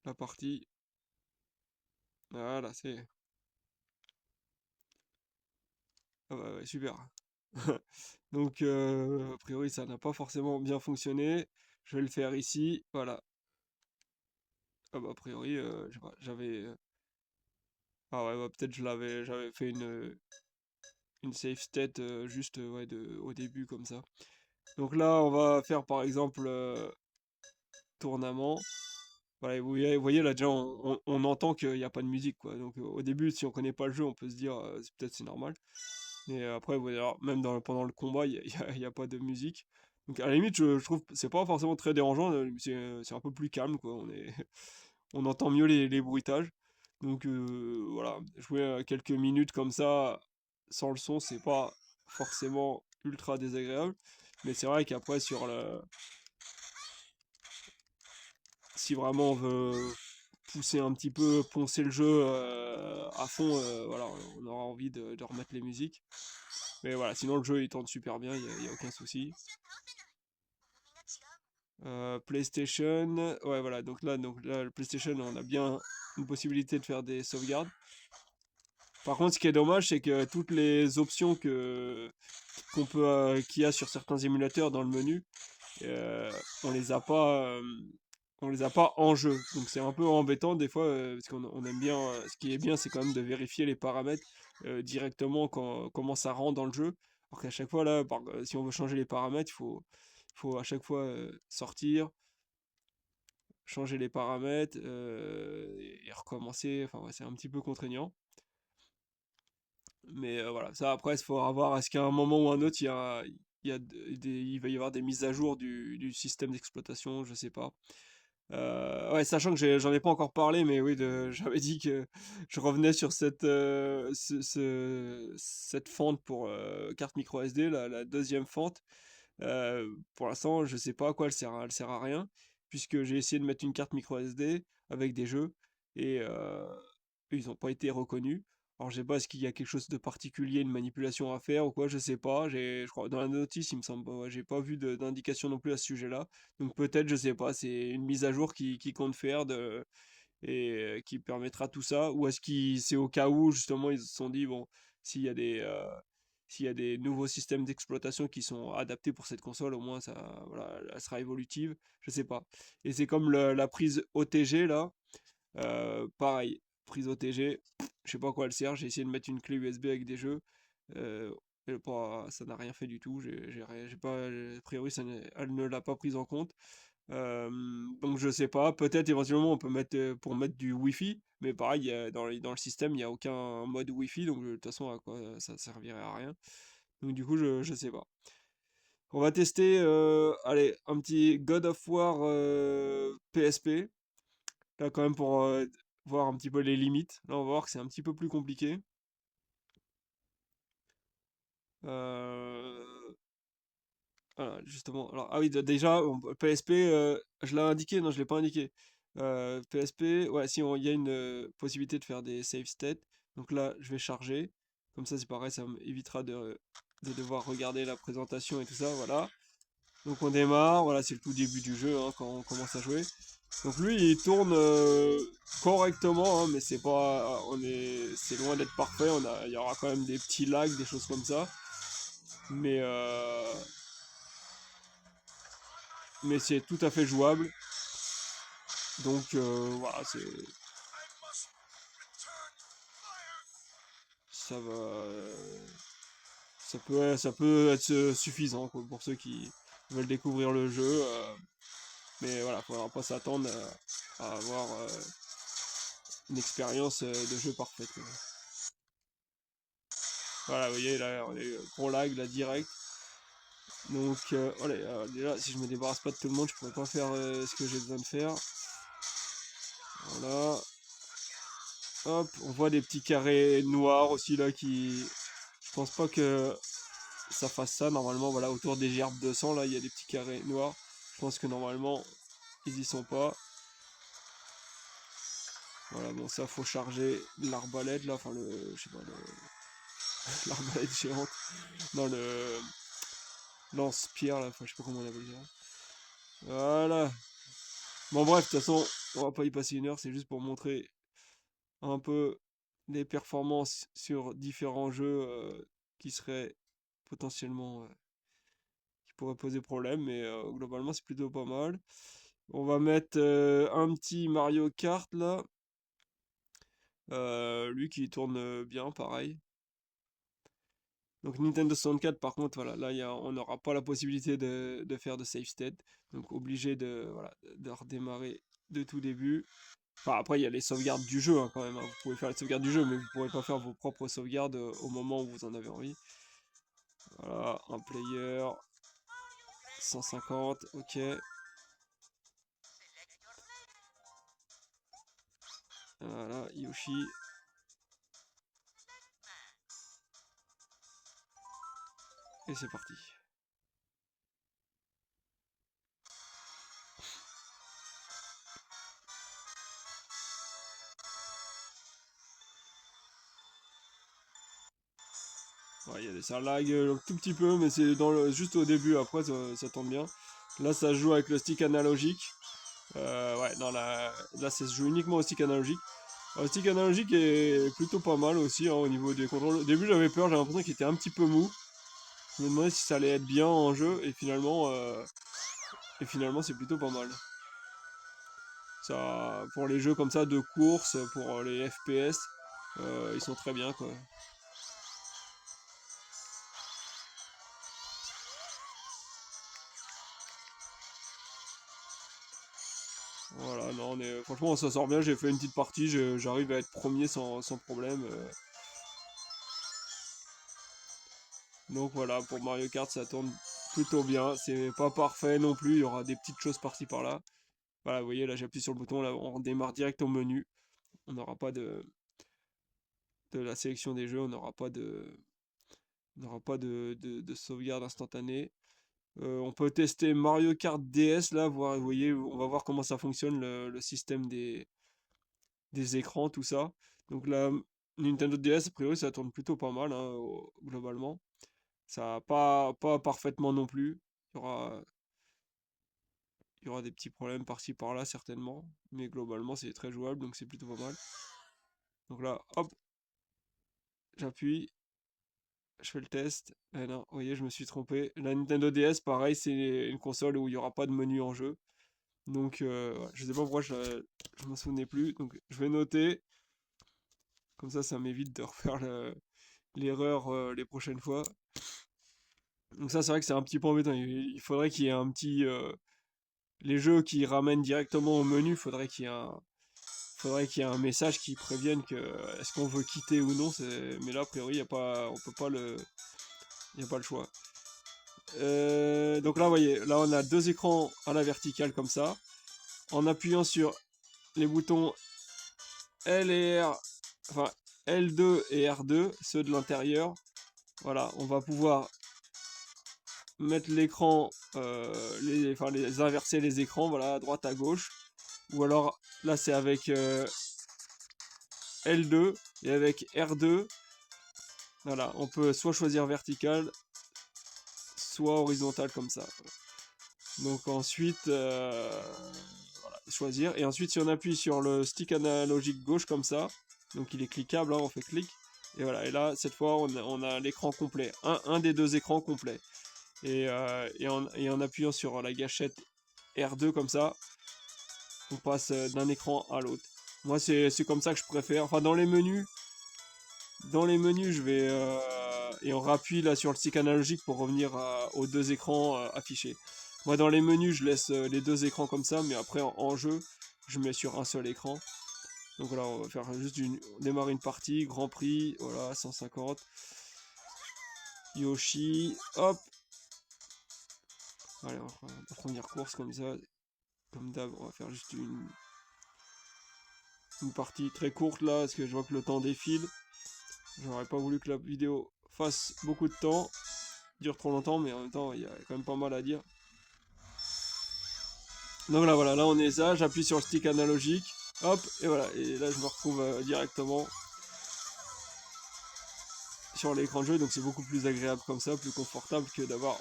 la partie. Voilà, c'est... Ah bah ouais, super. Donc, a priori, ça n'a pas forcément bien fonctionné. Je vais le faire ici, voilà. Ah bah, a priori, je sais pas, Ah ouais, bah, peut-être j'avais fait une save state juste ouais, au début comme ça. Donc là, on va faire par exemple tournament. Voilà, vous voyez là déjà, on entend qu'il n'y a pas de musique quoi. Donc au début, si on connaît pas le jeu, on peut se dire peut-être c'est normal. Mais après, vous voyez, alors, même pendant le combat, il y a pas de musique. Donc à la limite, je trouve que c'est pas forcément très dérangeant. C'est un peu plus calme quoi. On entend mieux les bruitages. Donc voilà, jouer quelques minutes comme ça sans le son, c'est pas forcément ultra désagréable. Mais c'est vrai qu'après, si vraiment on veut pousser un petit peu, poncer le jeu à fond, voilà, on aura envie de remettre les musiques. Mais voilà, sinon le jeu il tourne super bien, y a aucun souci. PlayStation, ouais voilà, donc là, le PlayStation, on a bien une possibilité de faire des sauvegardes. Par contre, ce qui est dommage, c'est que toutes les options qu'il y a sur certains émulateurs dans le menu, euh, on les a pas, on les a pas en jeu. Donc c'est un peu embêtant des fois, parce on aime bien. Ce qui est bien, c'est quand même de vérifier les paramètres directement comment ça rend dans le jeu. Alors qu'à chaque fois là, si on veut changer les paramètres, faut à chaque fois sortir, changer les paramètres et recommencer. Enfin, ouais, c'est un petit peu contraignant. Mais voilà, ça après, il faudra voir, est-ce qu'à un moment ou un autre, il va y avoir des mises à jour du système d'exploitation, je sais pas. Ouais, sachant que j'en ai pas encore parlé, mais oui, j'avais dit que je revenais sur cette fente pour carte micro SD, la deuxième fente. Pour l'instant, je sais pas à quoi elle sert à rien. puisque j'ai essayé de mettre une carte micro SD avec des jeux, et ils n'ont pas été reconnus. Alors je sais pas, est-ce qu'il y a quelque chose de particulier, une manipulation à faire ou quoi, je sais pas. Je crois, dans la notice, il me semble, ouais, j'ai pas vu d'indication non plus à ce sujet-là. Donc peut-être, je sais pas, c'est une mise à jour qui compte faire et qui permettra tout ça. Ou est-ce que c'est au cas où, justement, ils se sont dit, bon, s'il y a s'il y a des nouveaux systèmes d'exploitation qui sont adaptés pour cette console, au moins, ça, voilà, elle sera évolutive. Je sais pas. Et c'est comme la prise OTG, là. Pareil, prise OTG, je sais pas à quoi elle sert. J'ai essayé de mettre une clé USB avec des jeux. euh, Ça n'a rien fait du tout. J'ai pas, a priori, elle ne l'a pas prise en compte. Donc je sais pas. Peut-être éventuellement on peut mettre pour mettre du Wi-Fi, mais pareil, dans le système il n'y a aucun mode Wi-Fi, donc de toute façon à quoi ça servirait à rien. Donc du coup je sais pas. On va tester, allez, un petit God of War PSP. Là, quand même, pour voir un petit peu les limites. Là, on va voir que c'est un petit peu plus compliqué. Euh, voilà, justement. Alors, ah oui, déjà, PSP, je l'ai indiqué, non, je l'ai pas indiqué. PSP, ouais, si, il y a une possibilité de faire des save states. Donc là, je vais charger. Comme ça, c'est pareil, ça m'évitera de devoir regarder la présentation et tout ça, voilà. Donc on démarre, voilà, c'est le tout début du jeu, hein, quand on commence à jouer. Donc lui, il tourne correctement, hein, mais c'est pas, c'est loin d'être parfait. Il y aura quand même des petits lags, des choses comme ça. Mais, euh, mais c'est tout à fait jouable. Donc voilà, ça va, ça peut être suffisant quoi, pour ceux qui veulent découvrir le jeu. Mais voilà, faudra pas s'attendre à avoir une expérience de jeu parfaite, quoi. Voilà, vous voyez, là, on est gros lag, là, direct. Donc, voilà, déjà, si je me débarrasse pas de tout le monde, je pourrais pas faire ce que j'ai besoin de faire. Voilà. Hop, on voit des petits carrés noirs aussi, là, qui... Je pense pas que ça fasse ça, normalement, voilà, autour des gerbes de sang, là, il y a des petits carrés noirs. Je pense que, normalement, ils y sont pas. Voilà, bon, ça, faut charger l'arbalète, là, enfin, je sais pas, l'arbalète géante. Non, le lance-pierre, là, enfin, je sais pas comment on appelle ça. Voilà. Bon bref, de toute façon, on va pas y passer une heure, c'est juste pour montrer un peu les performances sur différents jeux qui seraient potentiellement, qui pourraient poser problème, mais globalement c'est plutôt pas mal. On va mettre un petit Mario Kart là, lui qui tourne bien, pareil. Donc Nintendo 64 par contre, voilà, là on n'aura pas la possibilité de faire de save state, donc obligé voilà, de redémarrer de tout début. Enfin, après, il y a les sauvegardes du jeu, hein, quand même, hein. Vous pouvez faire les sauvegardes du jeu, mais vous pourrez pas faire vos propres sauvegardes au moment où vous en avez envie. Voilà, un player, 150, ok. Voilà, Yoshi. Et c'est parti. Ouais, il y a ça lag un tout petit peu, mais c'est juste au début, après ça tourne bien. Là, ça se joue avec le stick analogique. Ouais, là, ça se joue uniquement au stick analogique. Le stick analogique est plutôt pas mal aussi, hein, au niveau des contrôles. Au début, j'avais peur, j'avais l'impression qu'il était un petit peu mou. Je me demandais si ça allait être bien en jeu, et finalement c'est plutôt pas mal. Ça, pour les jeux comme ça de course, pour les FPS, ils sont très bien quoi. Voilà, non, franchement ça sort bien, j'ai fait une petite partie, j'arrive à être premier sans problème. Donc voilà, pour Mario Kart ça tourne plutôt bien, c'est pas parfait non plus, il y aura des petites choses par-ci par-là. Voilà, vous voyez là j'appuie sur le bouton, là on démarre direct au menu, on n'aura pas de la sélection des jeux, on n'aura pas de sauvegarde instantanée. On peut tester Mario Kart DS là, voir, vous voyez, on va voir comment ça fonctionne le système des écrans, tout ça. Donc la Nintendo DS, a priori, ça tourne plutôt pas mal, hein, globalement. Ça pas parfaitement non plus. Il y aura, il y aura des petits problèmes par-ci par-là, certainement. Mais globalement, c'est très jouable, donc c'est plutôt pas mal. Donc là, hop, j'appuie, je fais le test. Et non, vous voyez, je me suis trompé. La Nintendo DS, pareil, c'est une console où il n'y aura pas de menu en jeu. Donc, ouais, je sais pas pourquoi je m'en souvenais plus. Donc, je vais noter. Comme ça m'évite de refaire l'erreur les prochaines fois. Donc ça, c'est vrai que c'est un petit peu embêtant. Il faudrait qu'il y ait un petit... les jeux qui ramènent directement au menu, faudrait qu'il y ait un message qui prévienne que est-ce qu'on veut quitter ou non. Mais là, a priori, y a pas, on peut pas y a pas le choix. Donc là, vous voyez, là, on a deux écrans à la verticale comme ça. En appuyant sur les boutons L et R, enfin L2 et R2, ceux de l'intérieur, voilà, on va pouvoir mettre l'écran, enfin les inverser les écrans, voilà, à droite à gauche. Ou alors là c'est avec L2 et avec R2, voilà, on peut soit choisir vertical, soit horizontal comme ça. Donc ensuite, voilà, choisir. Et ensuite si on appuie sur le stick analogique gauche comme ça, donc il est cliquable, hein, on fait clic. Et voilà, et là cette fois on a l'écran complet, un des deux écrans complets. Et en appuyant sur la gâchette R2 comme ça, on passe d'un écran à l'autre. Moi, c'est comme ça que je préfère. Enfin, dans les menus, je vais et on rappuie là sur le stick analogique pour revenir aux deux écrans affichés. Moi, dans les menus, je laisse les deux écrans comme ça, mais après en jeu, je mets sur un seul écran. Donc voilà, on va faire juste démarrer une partie, Grand Prix, voilà, 150. Yoshi, hop. Allez, on va faire la première course comme ça. Comme d'hab, on va faire juste une partie très courte là, parce que je vois que le temps défile. J'aurais pas voulu que la vidéo fasse beaucoup de temps, dure trop longtemps, mais en même temps, il y a quand même pas mal à dire. Donc là, voilà, là on est ça, j'appuie sur le stick analogique, hop, et voilà, et là je me retrouve directement sur l'écran de jeu, donc c'est beaucoup plus agréable comme ça, plus confortable que d'avoir...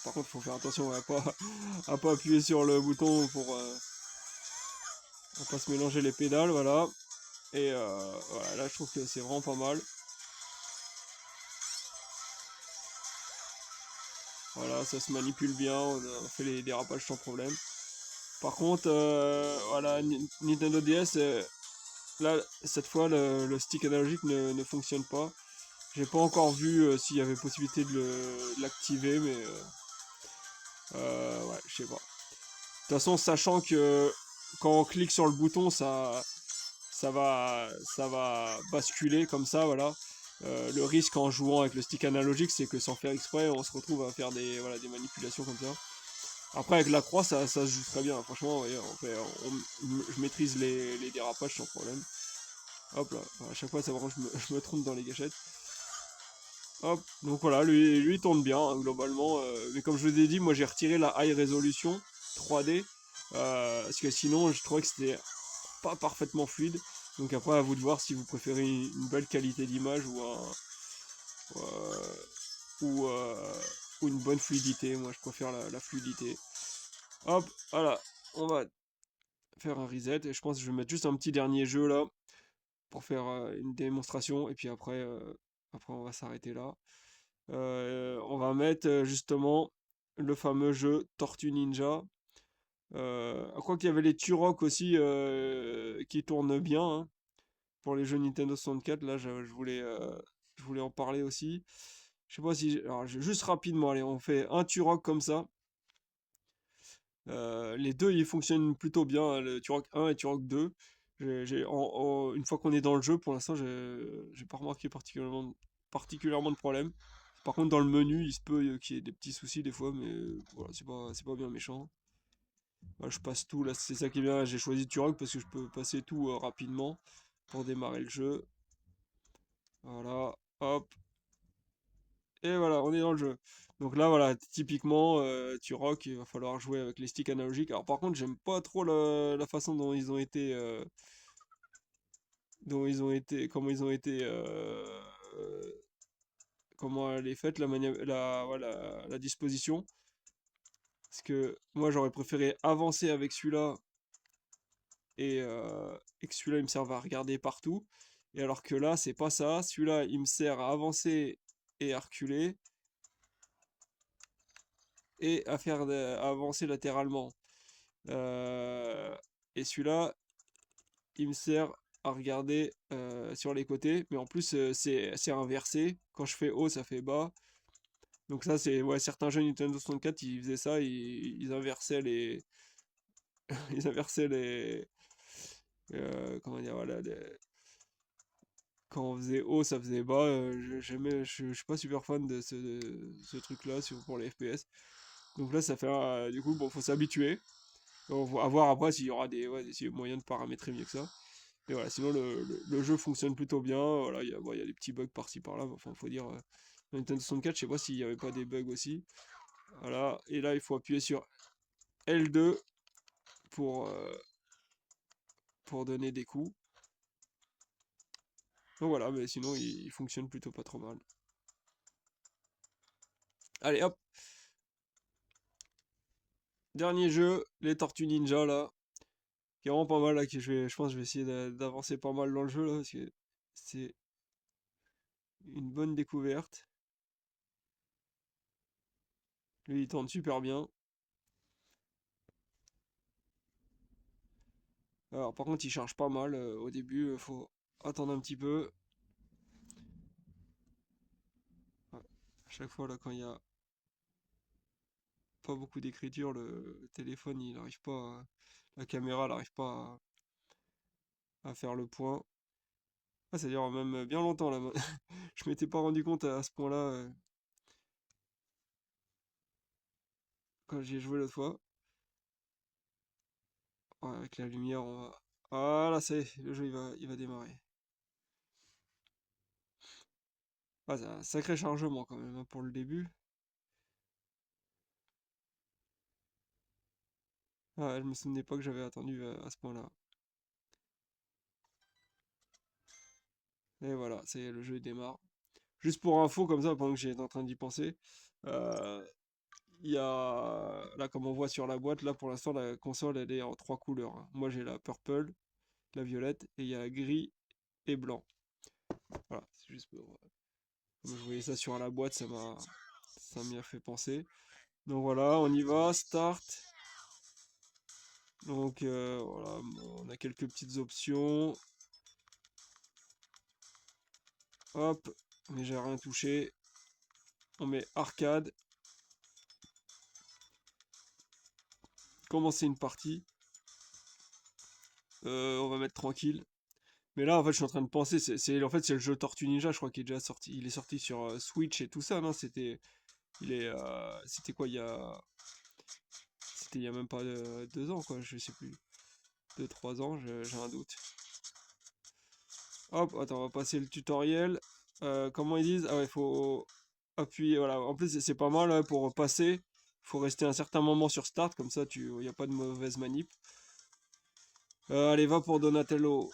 par contre, il faut faire attention à pas appuyer sur le bouton pour à pas se mélanger les pédales, voilà. Et voilà, là je trouve que c'est vraiment pas mal. Voilà, ça se manipule bien, on fait les dérapages sans problème. Par contre, voilà, Nintendo DS, là, cette fois, le stick analogique ne fonctionne pas. J'ai pas encore vu s'il y avait possibilité de l'activer, mais ouais, je sais pas. De toute façon, sachant que quand on clique sur le bouton, ça va, ça va basculer comme ça, voilà. Le risque en jouant avec le stick analogique, c'est que sans faire exprès, on se retrouve à faire voilà, des manipulations comme ça. Après, avec la croix, ça se joue très bien. Franchement, ouais, je maîtrise les dérapages sans problème. Hop là, à chaque fois, ça vraiment, je me trompe dans les gâchettes. Hop, donc voilà, lui il tourne bien, hein, globalement. Mais comme je vous ai dit, moi j'ai retiré la high resolution 3D. Parce que sinon, je trouvais que c'était pas parfaitement fluide. Donc après, à vous de voir si vous préférez une belle qualité d'image euh, ou, euh, ou une bonne fluidité. Moi, je préfère la fluidité. Hop, voilà, on va faire un reset et je pense que je vais mettre juste un petit dernier jeu là pour faire une démonstration et puis après on va s'arrêter là. On va mettre justement le fameux jeu Tortue Ninja. Je crois qu'il y avait les Turok aussi qui tournent bien hein, pour les jeux Nintendo 64. Là, je voulais en parler aussi. Je sais pas si. Alors, juste rapidement, allez, on fait un Turok comme ça. Les deux, ils fonctionnent plutôt bien, hein, le Turok 1 et Turok 2. Une fois qu'on est dans le jeu, pour l'instant, j'ai pas remarqué particulièrement de problème. Par contre, dans le menu, il se peut qu'il y ait des petits soucis des fois, mais voilà, c'est pas bien méchant. Voilà, je passe tout, là, c'est ça qui est bien. J'ai choisi Turok parce que je peux passer tout rapidement pour démarrer le jeu. Voilà, hop, Et voilà, on est dans le jeu. Donc là, voilà, typiquement, tu rock, il va falloir jouer avec les sticks analogiques. Alors par contre, j'aime pas trop la façon comment ils ont été, comment elle est faite, voilà, la disposition. Parce que moi, j'aurais préféré avancer avec celui-là et que celui-là, il me serve à regarder partout. Et alors que là, c'est pas ça. Celui-là, il me sert à avancer et à reculer et à avancer latéralement. Euh, et celui-là, il me sert à regarder sur les côtés. Mais en plus, c'est inversé. Quand je fais haut, ça fait bas. Donc ça, c'est... Ouais, certains jeux Nintendo 64, ils faisaient ça. Ils inversaient les... Ils inversaient les... comment dire, voilà, quand on faisait haut, ça faisait bas. Je suis pas super fan de ce truc-là pour les FPS. Donc là, ça fait du coup, bon, faut s'habituer. On va voir après s'il y aura s'il y a moyen de paramétrer mieux que ça. Et voilà, sinon le jeu fonctionne plutôt bien. Voilà, bon, il y a des petits bugs par-ci par-là. Enfin, faut dire, Nintendo 64, je sais pas s'il y avait pas des bugs aussi. Voilà, et là, il faut appuyer sur L2 pour, euh, pour donner des coups. Donc voilà, mais sinon, il fonctionne plutôt pas trop mal. Allez, hop, dernier jeu, les Tortues Ninja là. Qui est vraiment pas mal là, je pense que je vais essayer d'avancer pas mal dans le jeu là, parce que c'est une bonne découverte. Lui il tourne super bien. Alors par contre il charge pas mal au début, faut attendre un petit peu. Ouais. À chaque fois là quand il y a pas beaucoup d'écriture, le téléphone il arrive pas la caméra n'arrive pas à faire le point. Ah ça dure même bien longtemps là. Je m'étais pas rendu compte à ce point-là quand j'y ai joué l'autre fois. Ouais, avec la lumière on va. Voilà, ça y est, le jeu il va démarrer. Ah, c'est un sacré chargement quand même hein, pour le début. Ah, je me souvenais pas que j'avais attendu à ce point-là. Et voilà, c'est le jeu démarre. Juste pour info, comme ça, pendant que j'étais en train d'y penser, euh, il y a là, comme on voit sur la boîte, là pour l'instant, la console elle est en trois couleurs, hein. Moi j'ai la purple, la violette, et il y a gris et blanc. Voilà, c'est juste pour. Comme je voyais ça sur la boîte, ça m'y a fait penser. Donc voilà, on y va, start. Donc voilà, bon, on a quelques petites options. Hop, mais j'ai rien touché. On met arcade, commencer une partie. On va mettre tranquille. Mais là, en fait, je suis en train de penser, en fait, c'est le jeu Tortue Ninja, je crois qu'il est déjà sorti. Il est sorti sur Switch et tout ça, non? C'était quoi, c'était il y a même pas 2 ans, quoi, je sais plus. 2, 3 ans, j'ai un doute. Hop, attends, on va passer le tutoriel. Comment ils disent? Ah ouais, faut appuyer, voilà. En plus, c'est pas mal, hein, pour passer. Faut rester un certain moment sur Start, comme ça, il n'y a pas de mauvaise manip. Allez, va pour Donatello.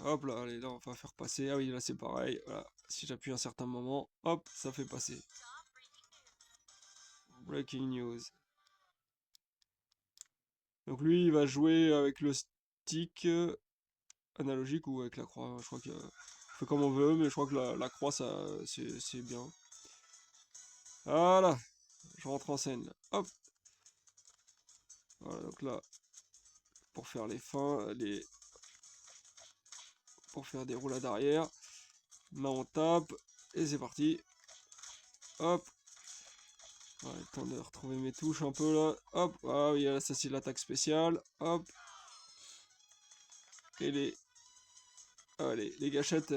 Hop là, allez, là, on va faire passer. Ah oui, là, c'est pareil. Voilà. Si j'appuie un certain moment, hop, ça fait passer. Breaking news. Donc lui, il va jouer avec le stick analogique ou avec la croix. Je crois que on fait comme on veut, mais je crois que la croix, ça, c'est bien. Voilà, je rentre en scène. Hop, voilà, donc là, pour faire les fins, pour faire des roulades arrière. Là, on tape, et c'est parti. Hop, ouais, le temps de retrouver mes touches un peu là. Hop, ah oui, là, ça c'est l'attaque spéciale. Hop, et les gâchettes,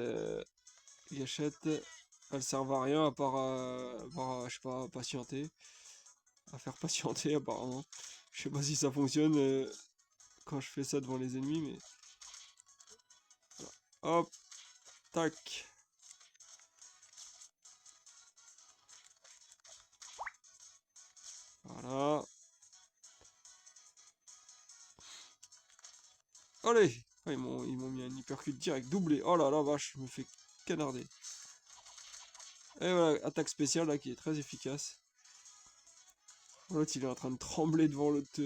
elles servent à rien à part, je sais pas, patienter. À faire patienter apparemment. Je sais pas si ça fonctionne. quand je fais ça devant les ennemis, mais... Hop, tac. Voilà. Allez! Ah, ils m'ont mis un hypercute direct, doublé. Oh là là, vache, je me fais canarder. Et voilà, attaque spéciale là qui est très efficace. L'autre il est en train de trembler devant l'autre.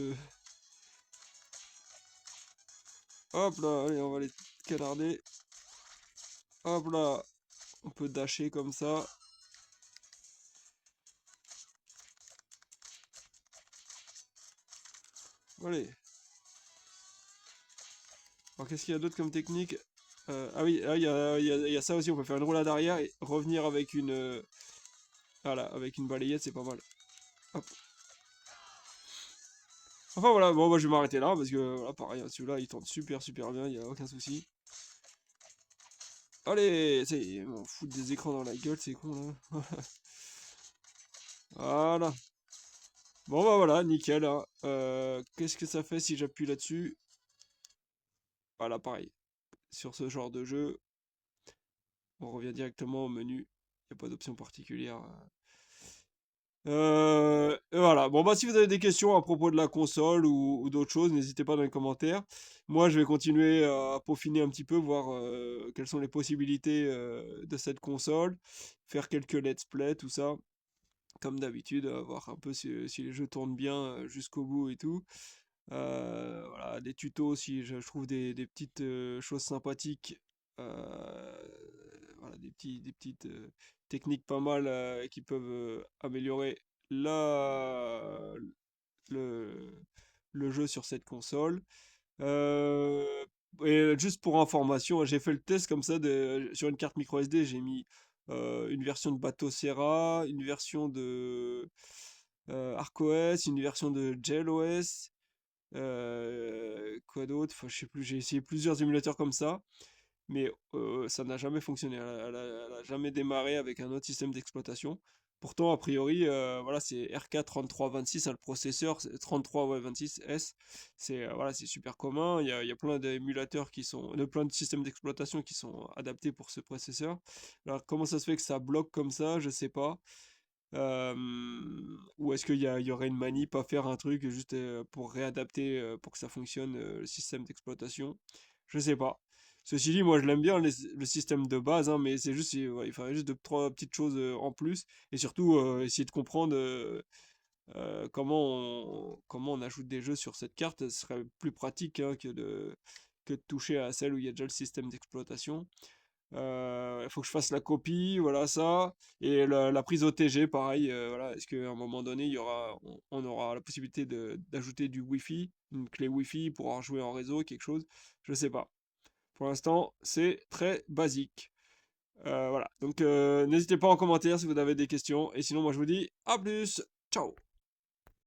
Hop là, allez, on va les canarder. Hop là, on peut dasher comme ça. Allez. Alors qu'est-ce qu'il y a d'autre comme technique? Ah oui, ah, il y a ça aussi, on peut faire une roulade arrière et revenir avec une... voilà, avec une balayette, c'est pas mal. Hop. Enfin voilà, bon, moi je vais m'arrêter là, parce que, voilà, pareil, hein, celui-là, il tourne super super bien, il n'y a aucun souci. Allez, c'est, ils m'en foutent des écrans dans la gueule, c'est con, là. Voilà. Bon bah voilà, nickel, hein. Qu'est-ce que ça fait si j'appuie là-dessus? Voilà, pareil. Sur ce genre de jeu, on revient directement au menu. Il n'y a pas d'option particulière. Voilà. Bon, bah, si vous avez des questions à propos de la console ou d'autres choses, n'hésitez pas dans les commentaires. Moi, je vais continuer à peaufiner un petit peu, voir quelles sont les possibilités de cette console, faire quelques let's play, tout ça, comme d'habitude, voir un peu si les jeux tournent bien jusqu'au bout et tout. Voilà, des tutos si je trouve des petites choses sympathiques. Voilà, des petites techniques pas mal qui peuvent améliorer la, le, le jeu sur cette console. Euh, et juste pour information, j'ai fait le test comme ça sur une carte micro SD. J'ai mis une version de Bateau Serra, une version de ArcOS, une version de GelOS. Quoi d'autre? Enfin, je sais plus, j'ai essayé plusieurs émulateurs comme ça, mais ça n'a jamais fonctionné. Elle a jamais démarré avec un autre système d'exploitation. Pourtant, a priori, voilà, c'est RK3326, hein, le processeur, 33, ouais, 26S. C'est voilà, c'est super commun. Il y a plein d'émulateurs qui sont, de plein de systèmes d'exploitation qui sont adaptés pour ce processeur. Alors, comment ça se fait que ça bloque comme ça? Je sais pas. Ou est-ce qu'il y aurait une manip à faire un truc juste pour réadapter, pour que ça fonctionne, le système d'exploitation? Je sais pas. Ceci dit, moi je l'aime bien le système de base, hein, mais c'est juste, ouais, il faudrait juste deux, trois petites choses en plus, et surtout essayer de comprendre comment on ajoute des jeux sur cette carte. Ce serait plus pratique hein, que de toucher à celle où il y a déjà le système d'exploitation. Il faut que je fasse la copie, voilà ça. Et la prise OTG, pareil, voilà. Est-ce qu'à un moment donné, on aura la possibilité d'ajouter du Wi-Fi, une clé Wi-Fi pour en jouer en réseau, quelque chose? Je sais pas. Pour l'instant, c'est très basique. Voilà. Donc, n'hésitez pas en commentaire si vous avez des questions. Et sinon, moi, je vous dis à plus. Ciao!